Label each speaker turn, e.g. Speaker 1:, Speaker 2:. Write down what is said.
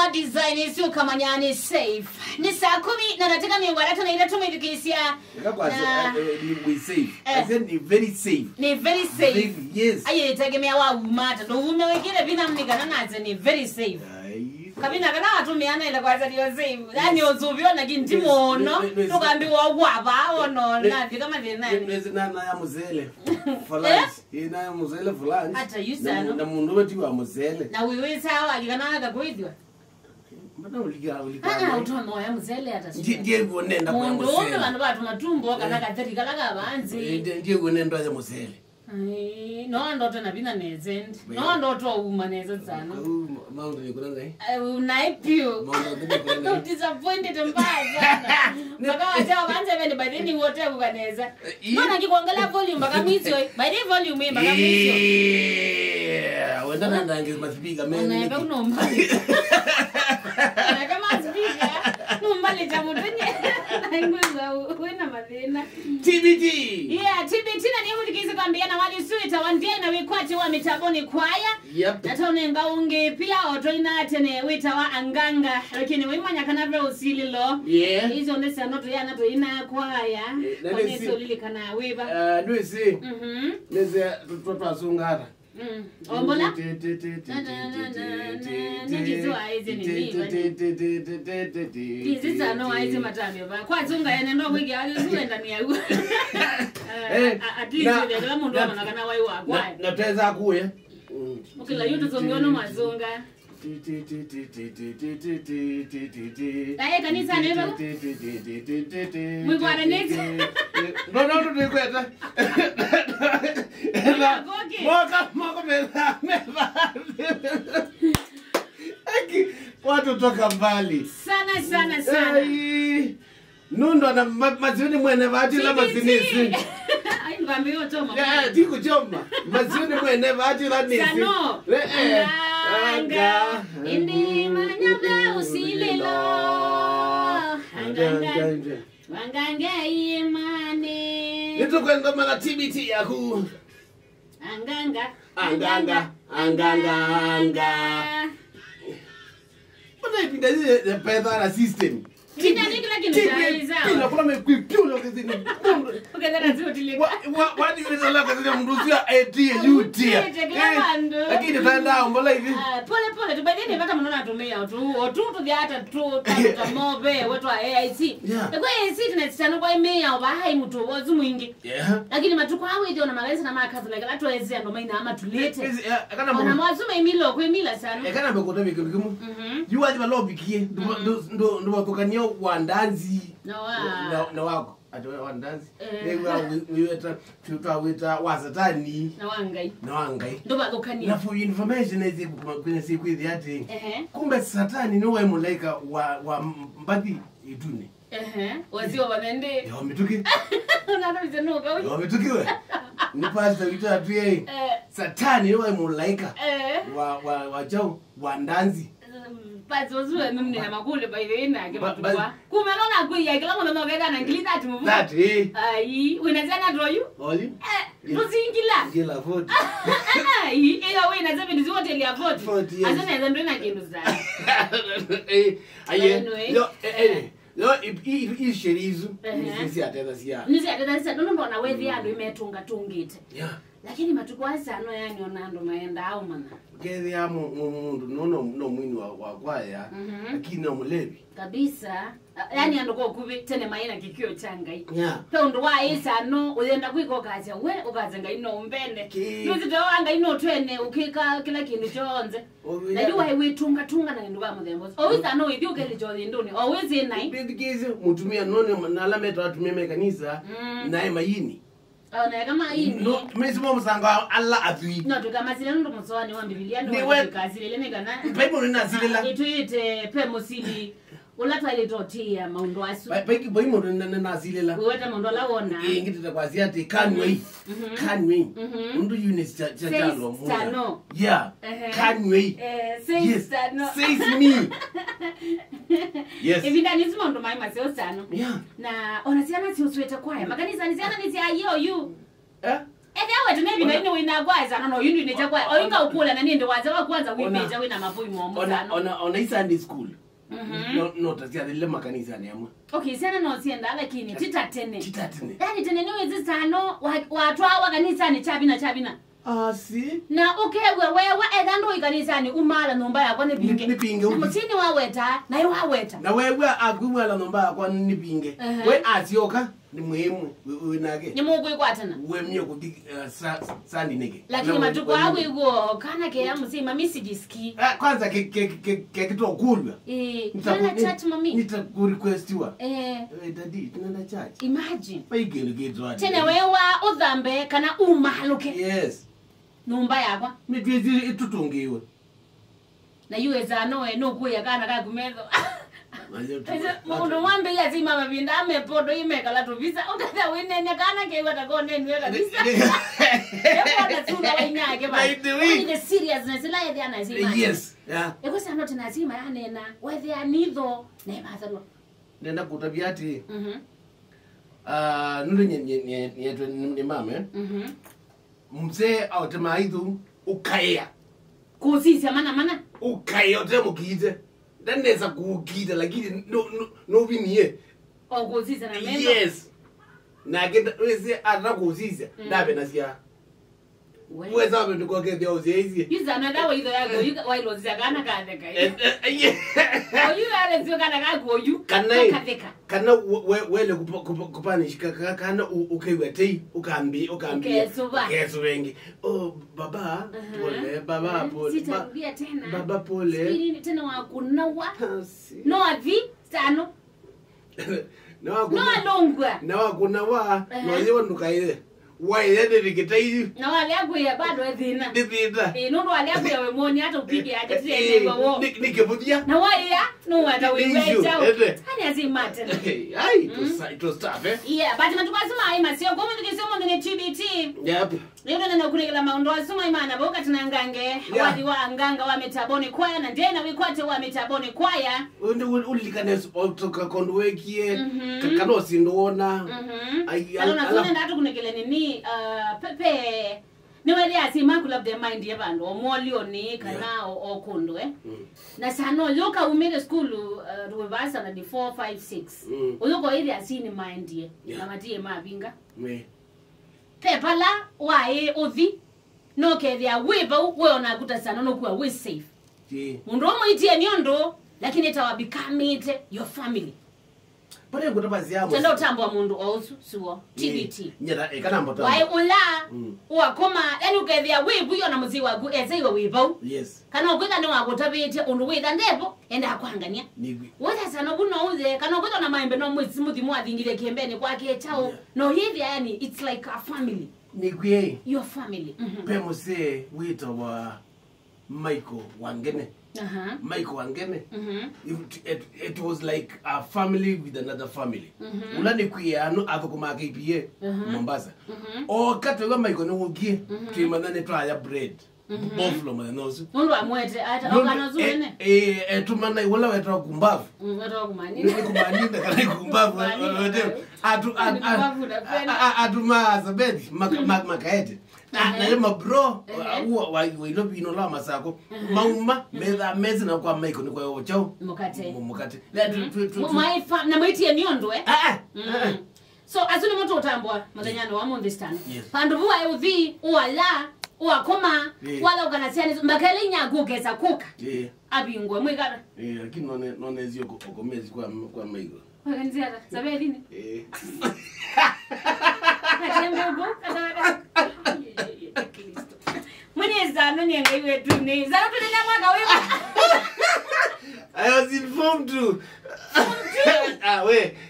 Speaker 1: wa design isi kamanyani safe. Ni saa 10 na nataka miwara tuna ile tumedikisia.
Speaker 2: We safe. I said ni very safe.
Speaker 1: Ni very safe.
Speaker 2: Yes.
Speaker 1: Aye tegemea wa umata. Ndo ume wengine bina mnigana naze ni very safe. Kabina kana watumiana ile kwaza ndio safe. Yani ozubiona kinti mono. Tukambiwa gwaba ono na kama vile
Speaker 2: Nezi nana ya muzele. Falance. Ina ya muzele falance.
Speaker 1: Ata yusano.
Speaker 2: Na mundu wetu wa muzele.
Speaker 1: Na wiwe sawa alikana akakwidwa.
Speaker 2: Mbona uliga.
Speaker 1: Utono ya muzele ata.
Speaker 2: Ndiye gonenda kwa muzele.
Speaker 1: Mundu vanhu vatu matumbo kana katheri kala kavanzi.
Speaker 2: Ndiye gonenda ya muzele.
Speaker 1: No ndo tena bina nezendi. No ndo to uma nezedzana.
Speaker 2: Maundu nikunanga hii.
Speaker 1: Unaipio. I'm disappointed mbaya. Baka wacha vanze vende by then wote kukaneza. Mana ngikuangalia volume baka mwizo. By the volume baka mwizo.
Speaker 2: Wenda nandange masipika mimi.
Speaker 1: Unaeka unombali. Unaeka masipika. Unombali cha mutunye. Nainguza uwena madhina.
Speaker 2: TBT.
Speaker 1: Yeah, TBT na niyo mulikizi kwambia na wali suita wandia na wikwati wa mitaboni kwaya.
Speaker 2: Yep.
Speaker 1: Natone ngaunge pia otoina tene wita wa anganga. Lakini wimanya kanavyo usililo.
Speaker 2: Yeah.
Speaker 1: Hizo ndesi anoto ya nato ina kwaya. Kone solili kana wiba.
Speaker 2: Nwisi. Nese tutoto asungara.
Speaker 1: Ombola? Ndizo aize ni niva. Ndizo ano aize matami. Kwa zunga ya nendo wiki alizuenda ni ya ua. At least ile kila mundu wana kana wai wa kwaya.
Speaker 2: Na pesa kuye.
Speaker 1: Ukila yutu zongiono mazunga. Aye kanisa neba. Mwibwana neti.
Speaker 2: No nikweta. Moka meba. Watu toka mbali.
Speaker 1: Sana.
Speaker 2: Nundo na mazioni mwene vati la mazinisi.
Speaker 1: Ai ngambio choma.
Speaker 2: Ya, tiku choma. Mazioni mwene vati la nisi.
Speaker 1: Stano. Anga. Indi manyaga usililo. Anga. Wanganga imani.
Speaker 2: Nito kwenda mana TBT yaku. Anganga. Mbona ipinda zile pesa na system?
Speaker 1: Kina nikila kinachaiza.
Speaker 2: Pina kuna mekuipio kazini.
Speaker 1: Ukendera zotile.
Speaker 2: Wadi yule la kazini mruzia ATUT. Lakini tanda mbona hivi?
Speaker 1: Pole tubadini mpaka mnaona tumia tu vya hata tu mobe wetu wa AIC. Kwa AIC tunatana kwa email au bahai mtu wozu mwingi. Lakini matuko hawe ndio na magalisa na makazi like hata wezea ndo maina ama tulete.
Speaker 2: Kana
Speaker 1: mbona mwazuma emilo kwa emila sana.
Speaker 2: Kana mbekota bikimu. Yuwaje balobikie ndo watokania wandanzi na wako atoe wandanzi weta tutawita wasatani na wangai
Speaker 1: ndo badokania
Speaker 2: na for information ezi kwenye siku hizi ati kumbe satani ni wewe malaika wa mbathi idune
Speaker 1: wazio wanende
Speaker 2: yo mituki
Speaker 1: unanaweza nuka wewe
Speaker 2: yo mitukiwe ni pastor vita atu yeye satani ni wewe malaika wa chao wandanzi
Speaker 1: Pazozuwe mimi na makule by the end ake matwa. Kumelona kuya kila mwana nogeka na ngili that mvu.
Speaker 2: That
Speaker 1: Ai, unazana draw you?
Speaker 2: Oli?
Speaker 1: Tuzingila.
Speaker 2: Ngila vote.
Speaker 1: Ai, ila wewe na zabe ndizo hotel ya vote. Azana ndio ndona kindu sana.
Speaker 2: Aye. Yo isherizu. Nisi atenda sia.
Speaker 1: Ndio mbona wewe ando imetunga tungite.
Speaker 2: Yeah.
Speaker 1: Lakini matukwa sana yani onando maenda au mana.
Speaker 2: Kezi ya mundu no mwini wa kwaya lakini no mulevi
Speaker 1: kabisa yani andoko kubi tene maina kikio changai
Speaker 2: pe
Speaker 1: ndo wa isa no uyenda kwiko kaza we ukazenga ino umbende nuzi to anga ino twene ukika kila kindu chonze najua wewe tunga na ndo kama thembo always no idio kele jodi ndoni always in nine
Speaker 2: bidikeze mutumia none na lameta watumia mekanisa naye mayini
Speaker 1: ona kama hii
Speaker 2: no tumesema msanga Allah athui
Speaker 1: no tukama sile ndo mswani wa Biblia ndo kazi ile negana
Speaker 2: Bible ina silela
Speaker 1: ituite pemosili ulata ile totia maundo asu
Speaker 2: Bible Bible na silela
Speaker 1: uweta maundo la wona
Speaker 2: ngiti kwasi ati kanwe undu unit chalo
Speaker 1: mo Stano
Speaker 2: yeah kanwe
Speaker 1: says Stano
Speaker 2: says me yes
Speaker 1: evinda nizimo ndo mai maseo Stano
Speaker 2: yeah
Speaker 1: na onasiana si usweta kwaya makanisa nisiana nisi ayo you Ewe tunebi na ine winagwaza no yindu inecha kwa oyinga ukula na ninde waza wa kwanza wimeja wina mavui mombo
Speaker 2: ona Sunday school no tasia le makanisa ne amwe
Speaker 1: okay sana no sienda lakini titatene yani tene niwe zitano watu hawa kanisa ni chabina
Speaker 2: si
Speaker 1: na wewe edando ikanisa ni umala nomba yakwa nipinge mutini waweta na yo waweta
Speaker 2: na wewe agumala nomba yakwa nipinge we asioka ni muhimu winake
Speaker 1: ni mugu ikwatana
Speaker 2: we myo ku Sunday nige
Speaker 1: lakini matuko awu igo kana ke amusima misijiski
Speaker 2: kwanza ke kitokulwa
Speaker 1: kana chat mami
Speaker 2: nitaku requestiwa daddy tunaenda church
Speaker 1: imagine
Speaker 2: baigelo getwa
Speaker 1: tena wewe udhambe kana umaluke
Speaker 2: yes
Speaker 1: numba yakwa
Speaker 2: nitwezi itutungiwe
Speaker 1: na yuweza no kuya kana kagumezo Mundu mwambe ya zima mabinda amepodo imekala tu visa ukatha winene kana ke watakone niwe kabisa. Epo na tuna wanyake ba. The seriousness la ya na zima.
Speaker 2: Yes. Yeah.
Speaker 1: Eko sana tuna zima ya nena whether anitho na mathalwa.
Speaker 2: Nenda kutabiati. Nulu ni mame. Mzee autema hidu ukaya.
Speaker 1: Kusisi mana.
Speaker 2: Ukaya otema kiite. Ndeneza kuukita lakini no viniye
Speaker 1: kusisa na mendo
Speaker 2: yes na genda wese atakuzisa ndabe nasia weza wabe ndikoke dio zezi
Speaker 1: yiza na dawa ido yago yuka wailo zagana kadeka oyu ale zio kana kagoyu kadeka
Speaker 2: kana wele kupanish kana ukewetei ukambi keso wengi baba pole
Speaker 1: sitarudia tena
Speaker 2: baba pole
Speaker 1: nini tena wakunawa no avi Stano no alongwa
Speaker 2: na wakunawa no yewa ndukaile waile dikitayi
Speaker 1: na wale aguya bado ethina
Speaker 2: dithita
Speaker 1: no wale aguya we moni hata upige aje tene wo
Speaker 2: nikebudia
Speaker 1: na waya no wata we chao hani azimate
Speaker 2: ai to stop
Speaker 1: yeah but matukasema ai masio gomo ndikisema ndine TBT
Speaker 2: yep
Speaker 1: leo nenda kunikela maondo asema imana boka tunangange wadi wa nganga wa metaboni kwaya na ndena wikwate wa metaboni kwaya
Speaker 2: ulikanes otoka kondwekie kakano sindona
Speaker 1: ai ala ndatu kunikela nini pepe niwele asima kula the mind yabantu omolioni kana okundwe na sano loka umile school ruwasa na 4 5 6 uloko ile asini mind ye na matie mabinga pepala wae ovi no kethia wiba we ona kuta sana no kuwa we safe mundu omuitie nyondo lakini tawabikamite your family
Speaker 2: pale kutapazia
Speaker 1: tendo utambo mundu osu suo TBT
Speaker 2: nyata ekana mboto
Speaker 1: wae ula wakoma yani ukethia wibu yo na muzi wagu ezaiwa wibu
Speaker 2: yes
Speaker 1: kana okwita ni wakutabite undu witha ndepo enda akwangania wotha sana kuno uze kana okwita na maembe no mwezi muthimu athingire kiembeni kwake chao no hivi yani it's like a family
Speaker 2: nigwe
Speaker 1: your family
Speaker 2: pemose wito wa Michael Wangene Michael Wangene it was like a family with another family ulani kuya no athukuma KPA Mombasa o katwe Michael no ugie twimanane twaya bread buffalo manozu
Speaker 1: mundu amwete ata okanozu ene
Speaker 2: tumana wala wetwa kumbavu
Speaker 1: wetwa kumanini
Speaker 2: kumanini kana kumbavu atu mazabedi makaete na yema bro wa ilobino la masako mauma meza mezi na kwa Michael ni kwa ochao mukate
Speaker 1: na maitie nyondo so azuni moto utambwa madanyano wa this time pandu bua euvi wala wakoma wala ukanasiani mbakale nyagugeza kuka abingwe mwigara
Speaker 2: lakini none zio kokomezi kwa Michael
Speaker 1: wakanziara sabe lini katembo kada mwene zano nyenga iwe tu ni zano tu nina mwaka wewe
Speaker 2: I was informed to we